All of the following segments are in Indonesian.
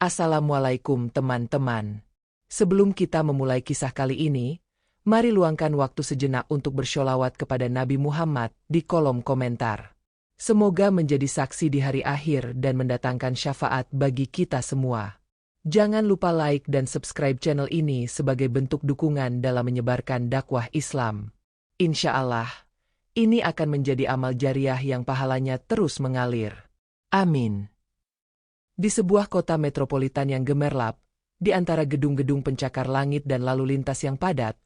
Assalamualaikum teman-teman. Sebelum kita memulai kisah kali ini, mari luangkan waktu sejenak untuk bersholawat kepada Nabi Muhammad di kolom komentar. Semoga menjadi saksi di hari akhir dan mendatangkan syafaat bagi kita semua. Jangan lupa like dan subscribe channel ini sebagai bentuk dukungan dalam menyebarkan dakwah Islam. Insya Allah, ini akan menjadi amal jariah yang pahalanya terus mengalir. Amin. Di sebuah kota metropolitan yang gemerlap, di antara gedung-gedung pencakar langit dan lalu lintas yang padat,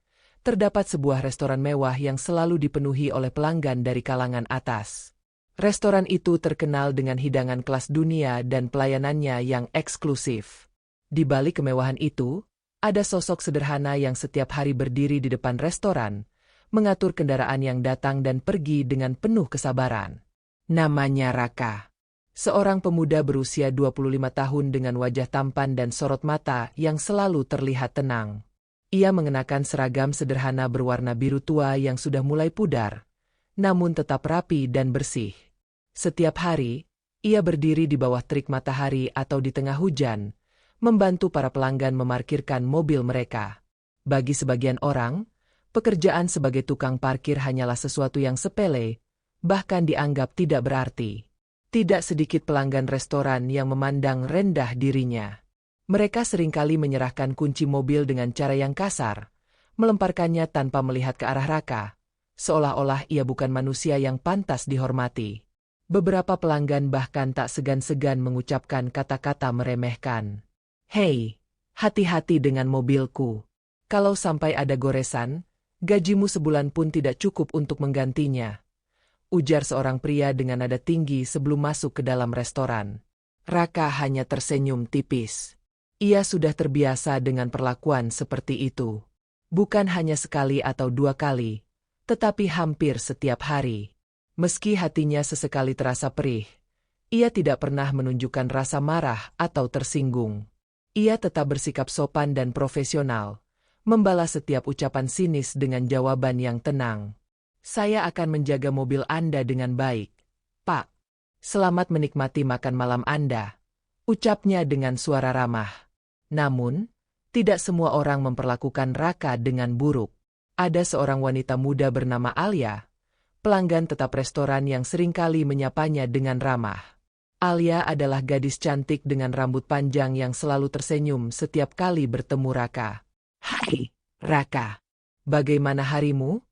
terdapat sebuah restoran mewah yang selalu dipenuhi oleh pelanggan dari kalangan atas. Restoran itu terkenal dengan hidangan kelas dunia dan pelayanannya yang eksklusif. Di balik kemewahan itu, ada sosok sederhana yang setiap hari berdiri di depan restoran, mengatur kendaraan yang datang dan pergi dengan penuh kesabaran. Namanya Raka. Seorang pemuda berusia 25 tahun dengan wajah tampan dan sorot mata yang selalu terlihat tenang. Ia mengenakan seragam sederhana berwarna biru tua yang sudah mulai pudar, namun tetap rapi dan bersih. Setiap hari, ia berdiri di bawah terik matahari atau di tengah hujan, membantu para pelanggan memarkirkan mobil mereka. Bagi sebagian orang, pekerjaan sebagai tukang parkir hanyalah sesuatu yang sepele, bahkan dianggap tidak berarti. Tidak sedikit pelanggan restoran yang memandang rendah dirinya. Mereka seringkali menyerahkan kunci mobil dengan cara yang kasar, melemparkannya tanpa melihat ke arah Raka, seolah-olah ia bukan manusia yang pantas dihormati. Beberapa pelanggan bahkan tak segan-segan mengucapkan kata-kata meremehkan. "Hei, hati-hati dengan mobilku. Kalau sampai ada goresan, gajimu sebulan pun tidak cukup untuk menggantinya," ujar seorang pria dengan nada tinggi sebelum masuk ke dalam restoran. Raka hanya tersenyum tipis. Ia sudah terbiasa dengan perlakuan seperti itu. Bukan hanya sekali atau dua kali, tetapi hampir setiap hari. Meski hatinya sesekali terasa perih, ia tidak pernah menunjukkan rasa marah atau tersinggung. Ia tetap bersikap sopan dan profesional, membalas setiap ucapan sinis dengan jawaban yang tenang. "Saya akan menjaga mobil Anda dengan baik, Pak. Selamat menikmati makan malam Anda," ucapnya dengan suara ramah. Namun, tidak semua orang memperlakukan Raka dengan buruk. Ada seorang wanita muda bernama Alia, pelanggan tetap restoran yang seringkali menyapanya dengan ramah. Alia adalah gadis cantik dengan rambut panjang yang selalu tersenyum setiap kali bertemu Raka. "Hai, Raka. Bagaimana harimu?"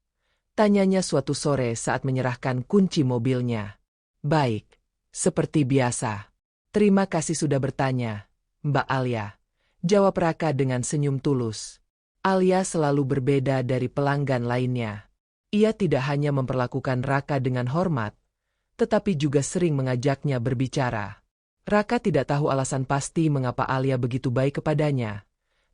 tanyanya suatu sore saat menyerahkan kunci mobilnya. "Baik, seperti biasa. Terima kasih sudah bertanya, Mbak Alia," jawab Raka dengan senyum tulus. Alia selalu berbeda dari pelanggan lainnya. Ia tidak hanya memperlakukan Raka dengan hormat, tetapi juga sering mengajaknya berbicara. Raka tidak tahu alasan pasti mengapa Alia begitu baik kepadanya,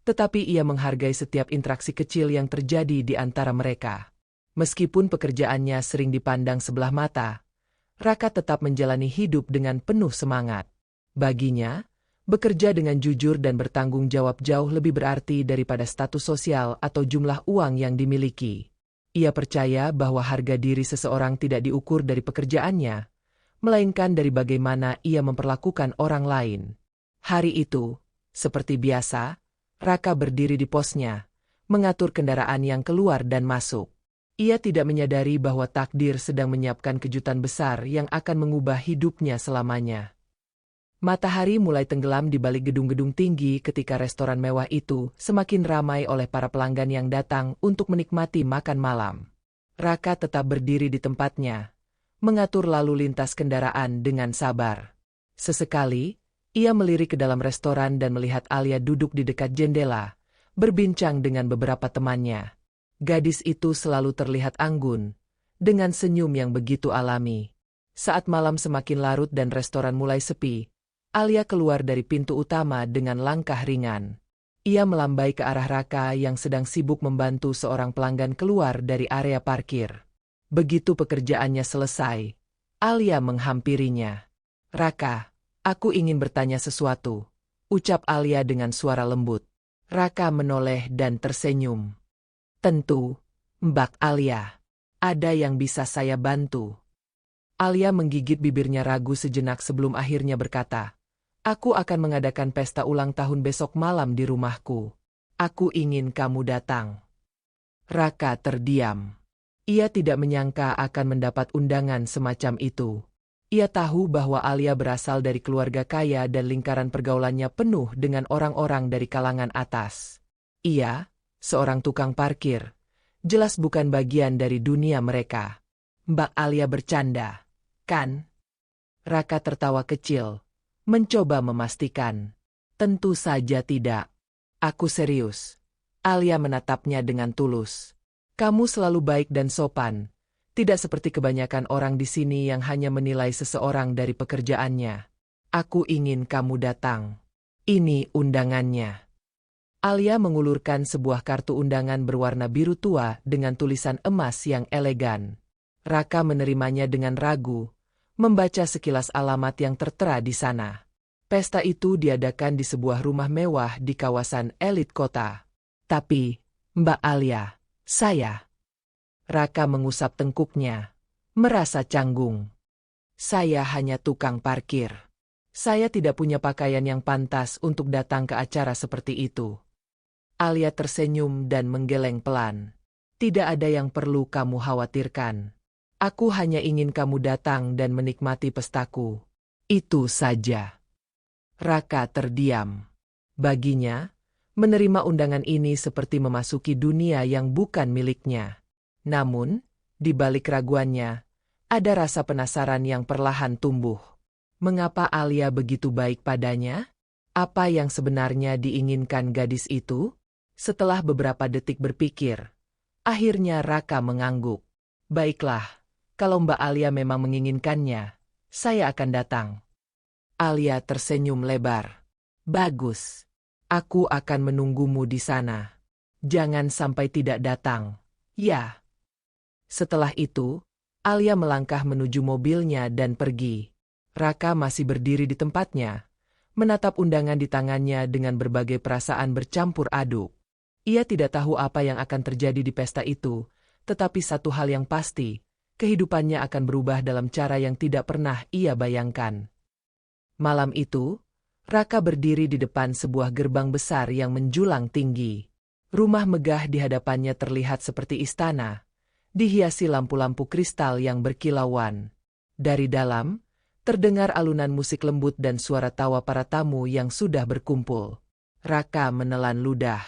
tetapi ia menghargai setiap interaksi kecil yang terjadi di antara mereka. Meskipun pekerjaannya sering dipandang sebelah mata, Raka tetap menjalani hidup dengan penuh semangat. Baginya, bekerja dengan jujur dan bertanggung jawab jauh lebih berarti daripada status sosial atau jumlah uang yang dimiliki. Ia percaya bahwa harga diri seseorang tidak diukur dari pekerjaannya, melainkan dari bagaimana ia memperlakukan orang lain. Hari itu, seperti biasa, Raka berdiri di posnya, mengatur kendaraan yang keluar dan masuk. Ia tidak menyadari bahwa takdir sedang menyiapkan kejutan besar yang akan mengubah hidupnya selamanya. Matahari mulai tenggelam di balik gedung-gedung tinggi ketika restoran mewah itu semakin ramai oleh para pelanggan yang datang untuk menikmati makan malam. Raka tetap berdiri di tempatnya, mengatur lalu lintas kendaraan dengan sabar. Sesekali, ia melirik ke dalam restoran dan melihat Alia duduk di dekat jendela, berbincang dengan beberapa temannya. Gadis itu selalu terlihat anggun, dengan senyum yang begitu alami. Saat malam semakin larut dan restoran mulai sepi, Alia keluar dari pintu utama dengan langkah ringan. Ia melambai ke arah Raka yang sedang sibuk membantu seorang pelanggan keluar dari area parkir. Begitu pekerjaannya selesai, Alia menghampirinya. "Raka, aku ingin bertanya sesuatu," ucap Alia dengan suara lembut. Raka menoleh dan tersenyum. "Tentu, Mbak Alia. Ada yang bisa saya bantu?" Alia menggigit bibirnya ragu sejenak sebelum akhirnya berkata, Aku akan mengadakan pesta ulang tahun besok malam di rumahku. Aku ingin kamu datang. Raka terdiam. Ia tidak menyangka akan mendapat undangan semacam itu. Ia tahu bahwa Alia berasal dari keluarga kaya dan lingkaran pergaulannya penuh dengan orang-orang dari kalangan atas. Ia, seorang tukang parkir, jelas bukan bagian dari dunia mereka. Mbak Alia bercanda, kan? Raka tertawa kecil, mencoba memastikan. Tentu saja tidak. Aku serius. Alia menatapnya dengan tulus. Kamu selalu baik dan sopan. Tidak seperti kebanyakan orang di sini yang hanya menilai seseorang dari pekerjaannya. Aku ingin kamu datang. Ini undangannya. Alia mengulurkan sebuah kartu undangan berwarna biru tua dengan tulisan emas yang elegan. Raka menerimanya dengan ragu, membaca sekilas alamat yang tertera di sana. Pesta itu diadakan di sebuah rumah mewah di kawasan elit kota. Tapi, Mbak Alia, saya... Raka mengusap tengkuknya, merasa canggung. Saya hanya tukang parkir. Saya tidak punya pakaian yang pantas untuk datang ke acara seperti itu. Alia tersenyum dan menggeleng pelan. Tidak ada yang perlu kamu khawatirkan. Aku hanya ingin kamu datang dan menikmati pestaku. Itu saja. Raka terdiam. Baginya, menerima undangan ini seperti memasuki dunia yang bukan miliknya. Namun, di balik keraguannya, ada rasa penasaran yang perlahan tumbuh. Mengapa Alia begitu baik padanya? Apa yang sebenarnya diinginkan gadis itu? Setelah beberapa detik berpikir, akhirnya Raka mengangguk. Baiklah, kalau Mbak Alia memang menginginkannya, saya akan datang. Alia tersenyum lebar. Bagus. Aku akan menunggumu di sana. Jangan sampai tidak datang. Ya. Setelah itu, Alia melangkah menuju mobilnya dan pergi. Raka masih berdiri di tempatnya, menatap undangan di tangannya dengan berbagai perasaan bercampur aduk. Ia tidak tahu apa yang akan terjadi di pesta itu, tetapi satu hal yang pasti, kehidupannya akan berubah dalam cara yang tidak pernah ia bayangkan. Malam itu, Raka berdiri di depan sebuah gerbang besar yang menjulang tinggi. Rumah megah di hadapannya terlihat seperti istana, dihiasi lampu-lampu kristal yang berkilauan. Dari dalam, terdengar alunan musik lembut dan suara tawa para tamu yang sudah berkumpul. Raka menelan ludah.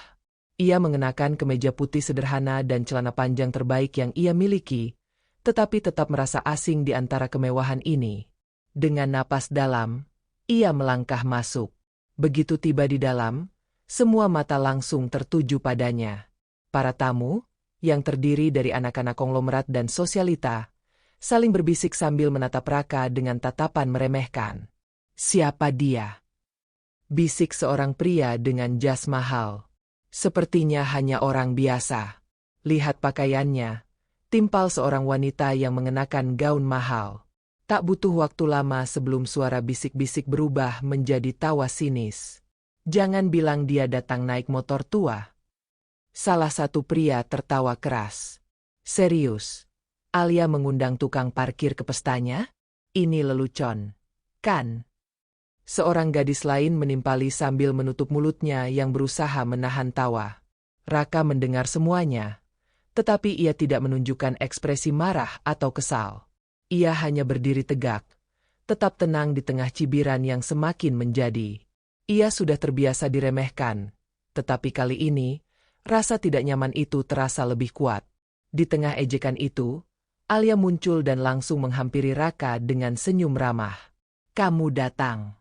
Ia mengenakan kemeja putih sederhana dan celana panjang terbaik yang ia miliki, tetapi tetap merasa asing di antara kemewahan ini. Dengan napas dalam, ia melangkah masuk. Begitu tiba di dalam, semua mata langsung tertuju padanya. Para tamu, yang terdiri dari anak-anak konglomerat dan sosialita, saling berbisik sambil menatap Raka dengan tatapan meremehkan. Siapa dia? Bisik seorang pria dengan jas mahal. Sepertinya hanya orang biasa. Lihat pakaiannya, timpal seorang wanita yang mengenakan gaun mahal. Tak butuh waktu lama sebelum suara bisik-bisik berubah menjadi tawa sinis. Jangan bilang dia datang naik motor tua. Salah satu pria tertawa keras. Serius? Alia mengundang tukang parkir ke pestanya? Ini lelucon, kan? Seorang gadis lain menimpali sambil menutup mulutnya yang berusaha menahan tawa. Raka mendengar semuanya, tetapi ia tidak menunjukkan ekspresi marah atau kesal. Ia hanya berdiri tegak, tetap tenang di tengah cibiran yang semakin menjadi. Ia sudah terbiasa diremehkan, tetapi kali ini, rasa tidak nyaman itu terasa lebih kuat. Di tengah ejekan itu, Alia muncul dan langsung menghampiri Raka dengan senyum ramah. Kamu datang.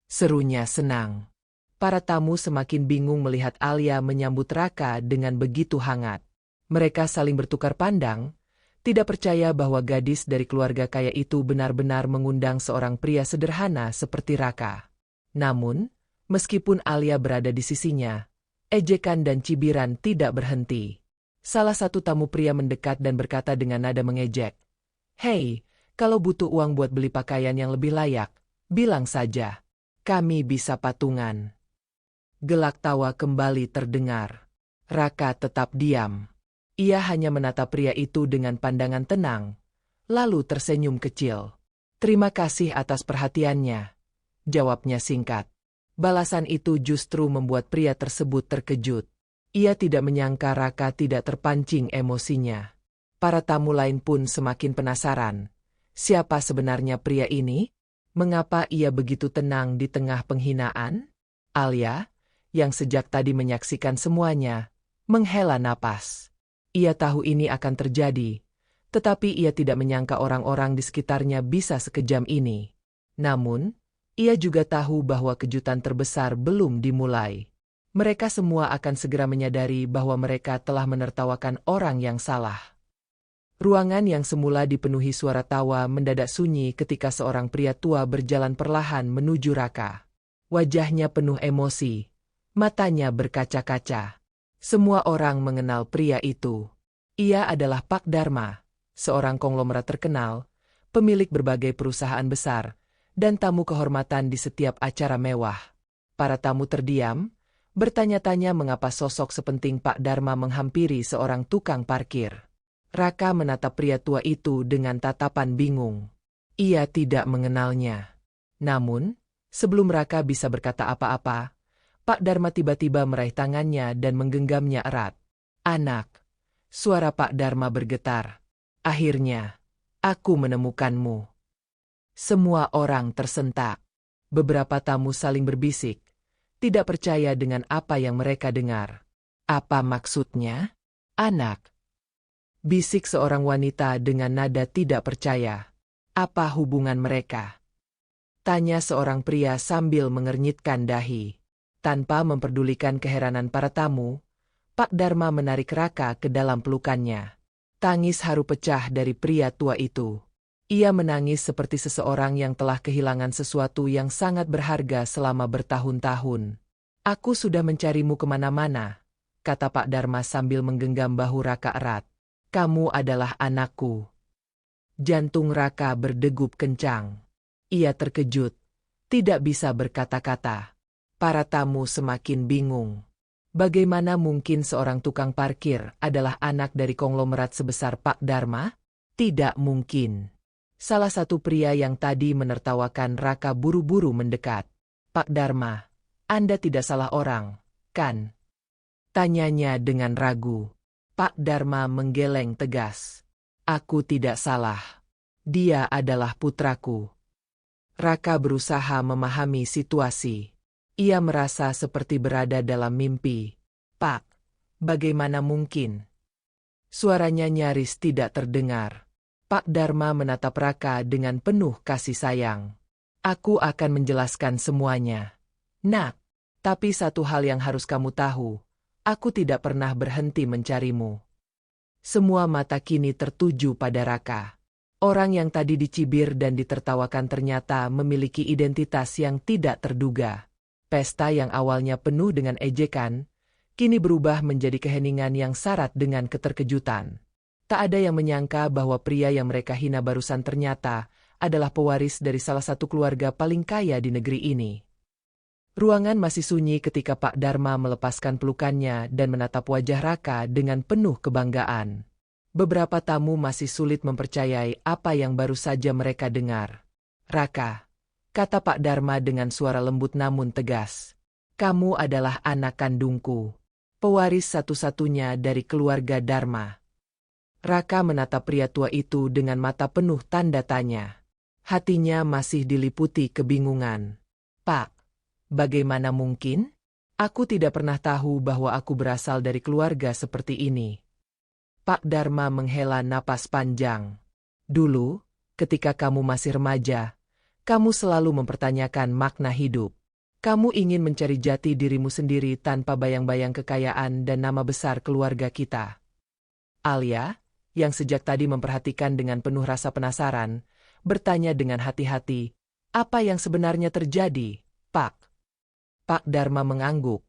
Serunya senang. Para tamu semakin bingung melihat Alia menyambut Raka dengan begitu hangat. Mereka saling bertukar pandang, tidak percaya bahwa gadis dari keluarga kaya itu benar-benar mengundang seorang pria sederhana seperti Raka. Namun, meskipun Alia berada di sisinya, ejekan dan cibiran tidak berhenti. Salah satu tamu pria mendekat dan berkata dengan nada mengejek. Hei, kalau butuh uang buat beli pakaian yang lebih layak, bilang saja. Kami bisa patungan. Gelak tawa kembali terdengar. Raka tetap diam. Ia hanya menatap pria itu dengan pandangan tenang, lalu tersenyum kecil. Terima kasih atas perhatiannya. jawabnya singkat. Balasan itu justru membuat pria tersebut terkejut. Ia tidak menyangka Raka tidak terpancing emosinya. Para tamu lain pun semakin penasaran. Siapa sebenarnya pria ini? Mengapa ia begitu tenang di tengah penghinaan? Alia, yang sejak tadi menyaksikan semuanya, menghela napas. Ia tahu ini akan terjadi, tetapi ia tidak menyangka orang-orang di sekitarnya bisa sekejam ini. Namun, ia juga tahu bahwa kejutan terbesar belum dimulai. Mereka semua akan segera menyadari bahwa mereka telah menertawakan orang yang salah. Ruangan yang semula dipenuhi suara tawa mendadak sunyi ketika seorang pria tua berjalan perlahan menuju Raka. Wajahnya penuh emosi, matanya berkaca-kaca. Semua orang mengenal pria itu. Ia adalah Pak Dharma, seorang konglomerat terkenal, pemilik berbagai perusahaan besar, dan tamu kehormatan di setiap acara mewah. Para tamu terdiam, bertanya-tanya mengapa sosok sepenting Pak Dharma menghampiri seorang tukang parkir. Raka menatap pria tua itu dengan tatapan bingung. Ia tidak mengenalnya. Namun, sebelum Raka bisa berkata apa-apa, Pak Dharma tiba-tiba meraih tangannya dan menggenggamnya erat. "Anak," suara Pak Dharma bergetar. "Akhirnya, aku menemukanmu." Semua orang tersentak. Beberapa tamu saling berbisik, tidak percaya dengan apa yang mereka dengar. "Apa maksudnya, anak?" bisik seorang wanita dengan nada tidak percaya. "Apa hubungan mereka?" tanya seorang pria sambil mengernyitkan dahi. Tanpa memperdulikan keheranan para tamu, Pak Dharma menarik Raka ke dalam pelukannya. Tangis haru pecah dari pria tua itu. Ia menangis seperti seseorang yang telah kehilangan sesuatu yang sangat berharga selama bertahun-tahun. "Aku sudah mencarimu kemana-mana," kata Pak Dharma sambil menggenggam bahu Raka erat. "Kamu adalah anakku." Jantung Raka berdegup kencang. Ia terkejut, tidak bisa berkata-kata. Para tamu semakin bingung. Bagaimana mungkin seorang tukang parkir adalah anak dari konglomerat sebesar Pak Dharma? Tidak mungkin. Salah satu pria yang tadi menertawakan Raka buru-buru mendekat. "Pak Dharma, Anda tidak salah orang, kan?" tanyanya dengan ragu. Pak Dharma menggeleng tegas. "Aku tidak salah. Dia adalah putraku." Raka berusaha memahami situasi. Ia merasa seperti berada dalam mimpi. "Pak, bagaimana mungkin?" Suaranya nyaris tidak terdengar. Pak Dharma menatap Raka dengan penuh kasih sayang. "Aku akan menjelaskan semuanya, Nak. Tapi satu hal yang harus kamu tahu, aku tidak pernah berhenti mencarimu." Semua mata kini tertuju pada Raka. Orang yang tadi dicibir dan ditertawakan ternyata memiliki identitas yang tidak terduga. Pesta yang awalnya penuh dengan ejekan, kini berubah menjadi keheningan yang syarat dengan keterkejutan. Tak ada yang menyangka bahwa pria yang mereka hina barusan ternyata adalah pewaris dari salah satu keluarga paling kaya di negeri ini. Ruangan masih sunyi ketika Pak Dharma melepaskan pelukannya dan menatap wajah Raka dengan penuh kebanggaan. Beberapa tamu masih sulit mempercayai apa yang baru saja mereka dengar. "Raka," kata Pak Dharma dengan suara lembut namun tegas, "kamu adalah anak kandungku, pewaris satu-satunya dari keluarga Dharma." Raka menatap pria tua itu dengan mata penuh tanda tanya. Hatinya masih diliputi kebingungan. "Pak, bagaimana mungkin? Aku tidak pernah tahu bahwa aku berasal dari keluarga seperti ini." Pak Dharma menghela napas panjang. "Dulu, ketika kamu masih remaja, kamu selalu mempertanyakan makna hidup. Kamu ingin mencari jati dirimu sendiri tanpa bayang-bayang kekayaan dan nama besar keluarga kita." Alia, yang sejak tadi memperhatikan dengan penuh rasa penasaran, bertanya dengan hati-hati, "Apa yang sebenarnya terjadi, Pak?" Pak Dharma mengangguk,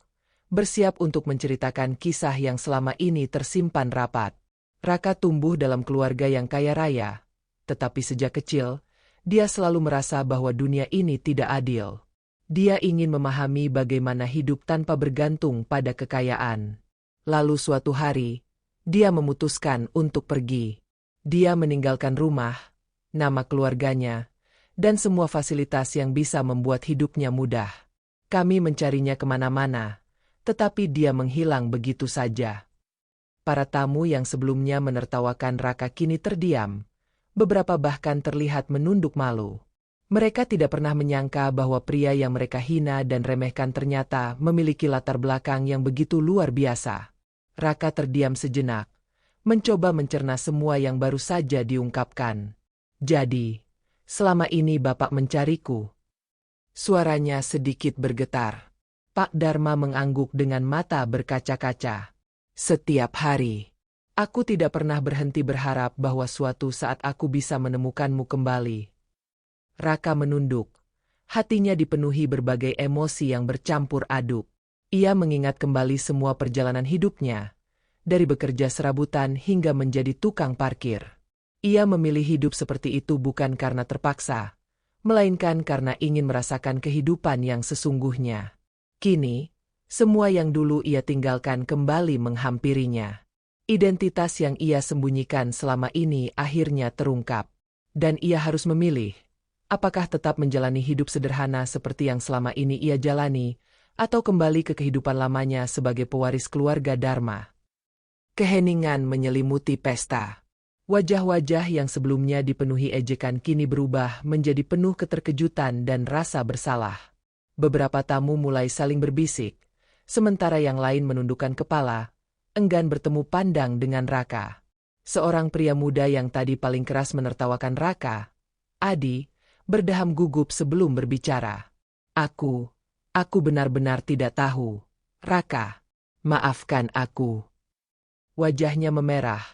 bersiap untuk menceritakan kisah yang selama ini tersimpan rapat. Raka tumbuh dalam keluarga yang kaya raya, tetapi sejak kecil, dia selalu merasa bahwa dunia ini tidak adil. Dia ingin memahami bagaimana hidup tanpa bergantung pada kekayaan. Lalu suatu hari, dia memutuskan untuk pergi. Dia meninggalkan rumah, nama keluarganya, dan semua fasilitas yang bisa membuat hidupnya mudah. Kami mencarinya kemana-mana, tetapi dia menghilang begitu saja. Para tamu yang sebelumnya menertawakan Raka kini terdiam. Beberapa bahkan terlihat menunduk malu. Mereka tidak pernah menyangka bahwa pria yang mereka hina dan remehkan ternyata memiliki latar belakang yang begitu luar biasa. Raka terdiam sejenak, mencoba mencerna semua yang baru saja diungkapkan. Jadi, selama ini Bapak mencariku. Suaranya sedikit bergetar. Pak Dharma mengangguk dengan mata berkaca-kaca. Setiap hari, aku tidak pernah berhenti berharap bahwa suatu saat aku bisa menemukanmu kembali. Raka menunduk. Hatinya dipenuhi berbagai emosi yang bercampur aduk. Ia mengingat kembali semua perjalanan hidupnya, dari bekerja serabutan hingga menjadi tukang parkir. Ia memilih hidup seperti itu bukan karena terpaksa, melainkan karena ingin merasakan kehidupan yang sesungguhnya. Kini, semua yang dulu ia tinggalkan kembali menghampirinya. Identitas yang ia sembunyikan selama ini akhirnya terungkap. Dan ia harus memilih. Apakah tetap menjalani hidup sederhana seperti yang selama ini ia jalani, atau kembali ke kehidupan lamanya sebagai pewaris keluarga Dharma? Keheningan menyelimuti pesta. Wajah-wajah yang sebelumnya dipenuhi ejekan kini berubah menjadi penuh keterkejutan dan rasa bersalah. Beberapa tamu mulai saling berbisik, sementara yang lain menundukkan kepala, enggan bertemu pandang dengan Raka. Seorang pria muda yang tadi paling keras menertawakan Raka, Adi, berdeham gugup sebelum berbicara. Aku benar-benar tidak tahu. Raka, maafkan aku. Wajahnya memerah,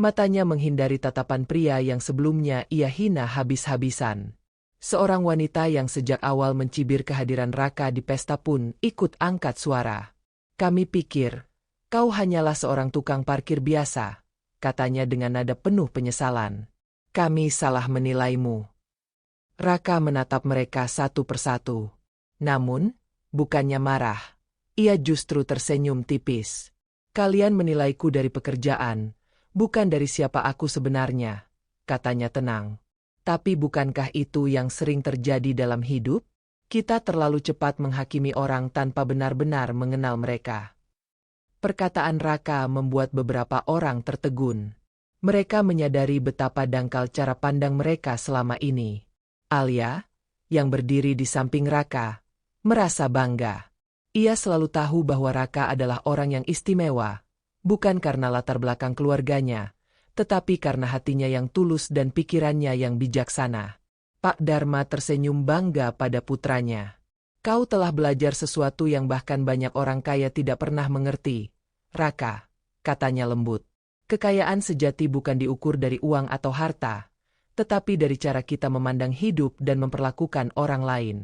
matanya menghindari tatapan pria yang sebelumnya ia hina habis-habisan. Seorang wanita yang sejak awal mencibir kehadiran Raka di pesta pun ikut angkat suara. Kami pikir, kau hanyalah seorang tukang parkir biasa, katanya dengan nada penuh penyesalan. Kami salah menilaimu. Raka menatap mereka satu persatu. Namun, bukannya marah, ia justru tersenyum tipis. Kalian menilaiku dari pekerjaan, bukan dari siapa aku sebenarnya, katanya tenang. Tapi bukankah itu yang sering terjadi dalam hidup? Kita terlalu cepat menghakimi orang tanpa benar-benar mengenal mereka. Perkataan Raka membuat beberapa orang tertegun. Mereka menyadari betapa dangkal cara pandang mereka selama ini. Alia, yang berdiri di samping Raka, merasa bangga. Ia selalu tahu bahwa Raka adalah orang yang istimewa, bukan karena latar belakang keluarganya, tetapi karena hatinya yang tulus dan pikirannya yang bijaksana. Pak Dharma tersenyum bangga pada putranya. Kau telah belajar sesuatu yang bahkan banyak orang kaya tidak pernah mengerti. Raka, katanya lembut. Kekayaan sejati bukan diukur dari uang atau harta, tetapi dari cara kita memandang hidup dan memperlakukan orang lain.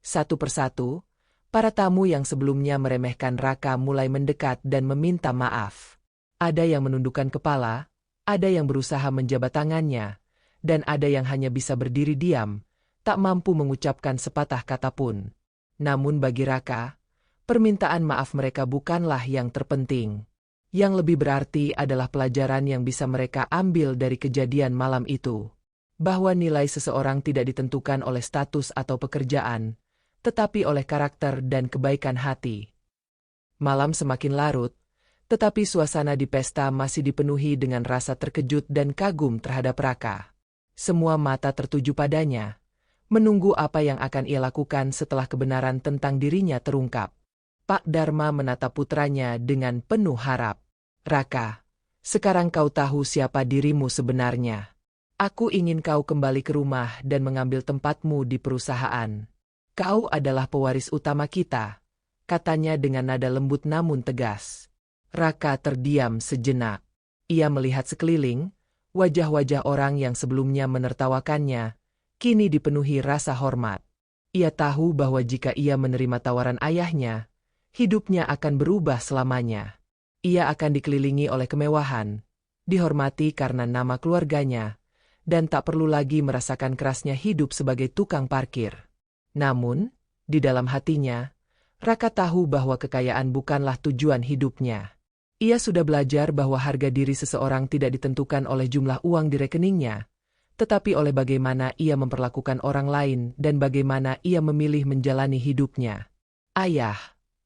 Satu persatu, para tamu yang sebelumnya meremehkan Raka mulai mendekat dan meminta maaf. Ada yang menundukkan kepala, ada yang berusaha menjabat tangannya, dan ada yang hanya bisa berdiri diam, tak mampu mengucapkan sepatah kata pun. Namun bagi Raka, permintaan maaf mereka bukanlah yang terpenting. Yang lebih berarti adalah pelajaran yang bisa mereka ambil dari kejadian malam itu. Bahwa nilai seseorang tidak ditentukan oleh status atau pekerjaan, tetapi oleh karakter dan kebaikan hati. Malam semakin larut, tetapi suasana di pesta masih dipenuhi dengan rasa terkejut dan kagum terhadap Raka. Semua mata tertuju padanya, menunggu apa yang akan ia lakukan setelah kebenaran tentang dirinya terungkap. Pak Dharma menatap putranya dengan penuh harap. Raka, sekarang kau tahu siapa dirimu sebenarnya. Aku ingin kau kembali ke rumah dan mengambil tempatmu di perusahaan. Kau adalah pewaris utama kita, katanya dengan nada lembut namun tegas. Raka terdiam sejenak. Ia melihat sekeliling, wajah-wajah orang yang sebelumnya menertawakannya, kini dipenuhi rasa hormat. Ia tahu bahwa jika ia menerima tawaran ayahnya, hidupnya akan berubah selamanya. Ia akan dikelilingi oleh kemewahan, dihormati karena nama keluarganya, dan tak perlu lagi merasakan kerasnya hidup sebagai tukang parkir. Namun, di dalam hatinya, Raka tahu bahwa kekayaan bukanlah tujuan hidupnya. Ia sudah belajar bahwa harga diri seseorang tidak ditentukan oleh jumlah uang di rekeningnya, tetapi oleh bagaimana ia memperlakukan orang lain dan bagaimana ia memilih menjalani hidupnya. Ayah,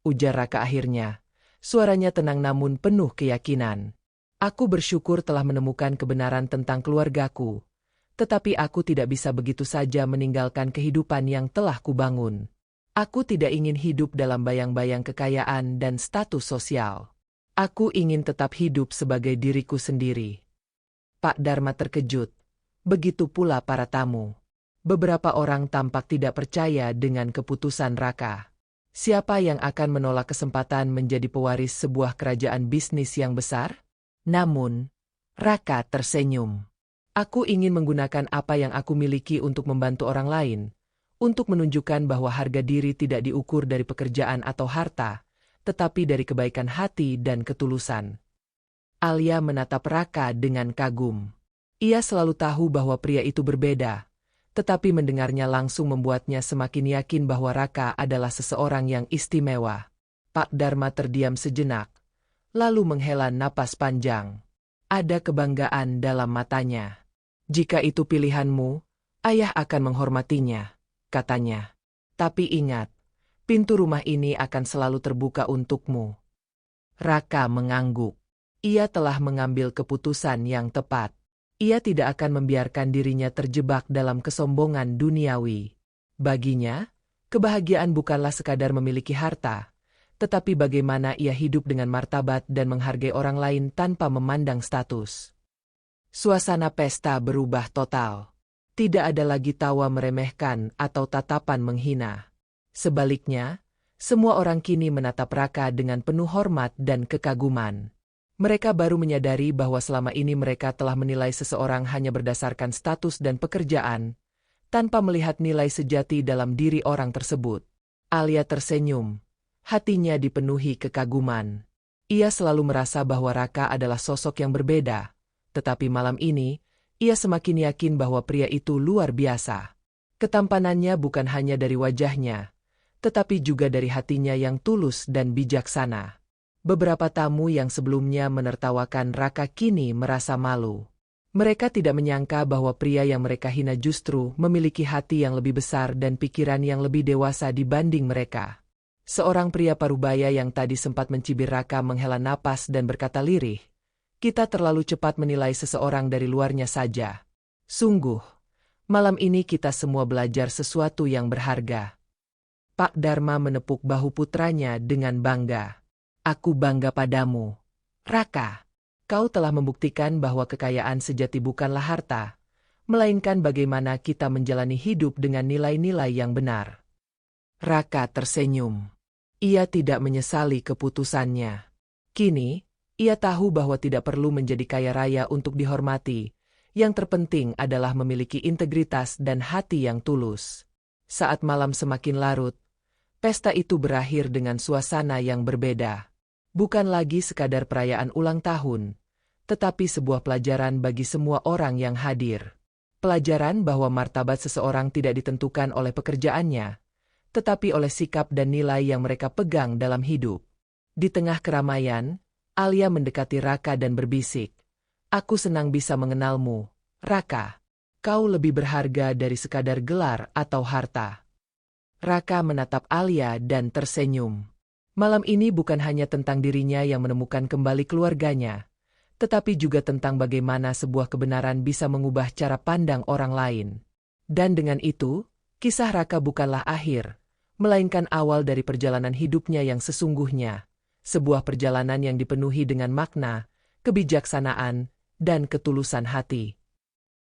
ujar Raka akhirnya. Suaranya tenang namun penuh keyakinan. Aku bersyukur telah menemukan kebenaran tentang keluargaku, tetapi aku tidak bisa begitu saja meninggalkan kehidupan yang telah kubangun. Aku tidak ingin hidup dalam bayang-bayang kekayaan dan status sosial. Aku ingin tetap hidup sebagai diriku sendiri. Pak Dharma terkejut. Begitu pula para tamu. Beberapa orang tampak tidak percaya dengan keputusan Raka. Siapa yang akan menolak kesempatan menjadi pewaris sebuah kerajaan bisnis yang besar? Namun, Raka tersenyum. Aku ingin menggunakan apa yang aku miliki untuk membantu orang lain, untuk menunjukkan bahwa harga diri tidak diukur dari pekerjaan atau harta, tetapi dari kebaikan hati dan ketulusan. Alia menatap Raka dengan kagum. Ia selalu tahu bahwa pria itu berbeda, tetapi mendengarnya langsung membuatnya semakin yakin bahwa Raka adalah seseorang yang istimewa. Pak Dharma terdiam sejenak, lalu menghela napas panjang. Ada kebanggaan dalam matanya. Jika itu pilihanmu, ayah akan menghormatinya, katanya. Tapi ingat, pintu rumah ini akan selalu terbuka untukmu. Raka mengangguk. Ia telah mengambil keputusan yang tepat. Ia tidak akan membiarkan dirinya terjebak dalam kesombongan duniawi. Baginya, kebahagiaan bukanlah sekadar memiliki harta, tetapi bagaimana ia hidup dengan martabat dan menghargai orang lain tanpa memandang status. Suasana pesta berubah total. Tidak ada lagi tawa meremehkan atau tatapan menghina. Sebaliknya, semua orang kini menatap Raka dengan penuh hormat dan kekaguman. Mereka baru menyadari bahwa selama ini mereka telah menilai seseorang hanya berdasarkan status dan pekerjaan, tanpa melihat nilai sejati dalam diri orang tersebut. Alia tersenyum. Hatinya dipenuhi kekaguman. Ia selalu merasa bahwa Raka adalah sosok yang berbeda, tetapi malam ini, ia semakin yakin bahwa pria itu luar biasa. Ketampanannya bukan hanya dari wajahnya, tetapi juga dari hatinya yang tulus dan bijaksana. Beberapa tamu yang sebelumnya menertawakan Raka kini merasa malu. Mereka tidak menyangka bahwa pria yang mereka hina justru memiliki hati yang lebih besar dan pikiran yang lebih dewasa dibanding mereka. Seorang pria parubaya yang tadi sempat mencibir Raka menghela napas dan berkata lirih, "Kita terlalu cepat menilai seseorang dari luarnya saja. Sungguh, malam ini kita semua belajar sesuatu yang berharga." Pak Dharma menepuk bahu putranya dengan bangga. "Aku bangga padamu, Raka. Kau telah membuktikan bahwa kekayaan sejati bukanlah harta, melainkan bagaimana kita menjalani hidup dengan nilai-nilai yang benar." Raka tersenyum. Ia tidak menyesali keputusannya. Kini, ia tahu bahwa tidak perlu menjadi kaya raya untuk dihormati. Yang terpenting adalah memiliki integritas dan hati yang tulus. Saat malam semakin larut, pesta itu berakhir dengan suasana yang berbeda. Bukan lagi sekadar perayaan ulang tahun, tetapi sebuah pelajaran bagi semua orang yang hadir. Pelajaran bahwa martabat seseorang tidak ditentukan oleh pekerjaannya, tetapi oleh sikap dan nilai yang mereka pegang dalam hidup. Di tengah keramaian, Alia mendekati Raka dan berbisik, "Aku senang bisa mengenalmu, Raka. Kau lebih berharga dari sekadar gelar atau harta." Raka menatap Alia dan tersenyum. Malam ini bukan hanya tentang dirinya yang menemukan kembali keluarganya, tetapi juga tentang bagaimana sebuah kebenaran bisa mengubah cara pandang orang lain. Dan dengan itu, kisah Raka bukanlah akhir, melainkan awal dari perjalanan hidupnya yang sesungguhnya, sebuah perjalanan yang dipenuhi dengan makna, kebijaksanaan, dan ketulusan hati.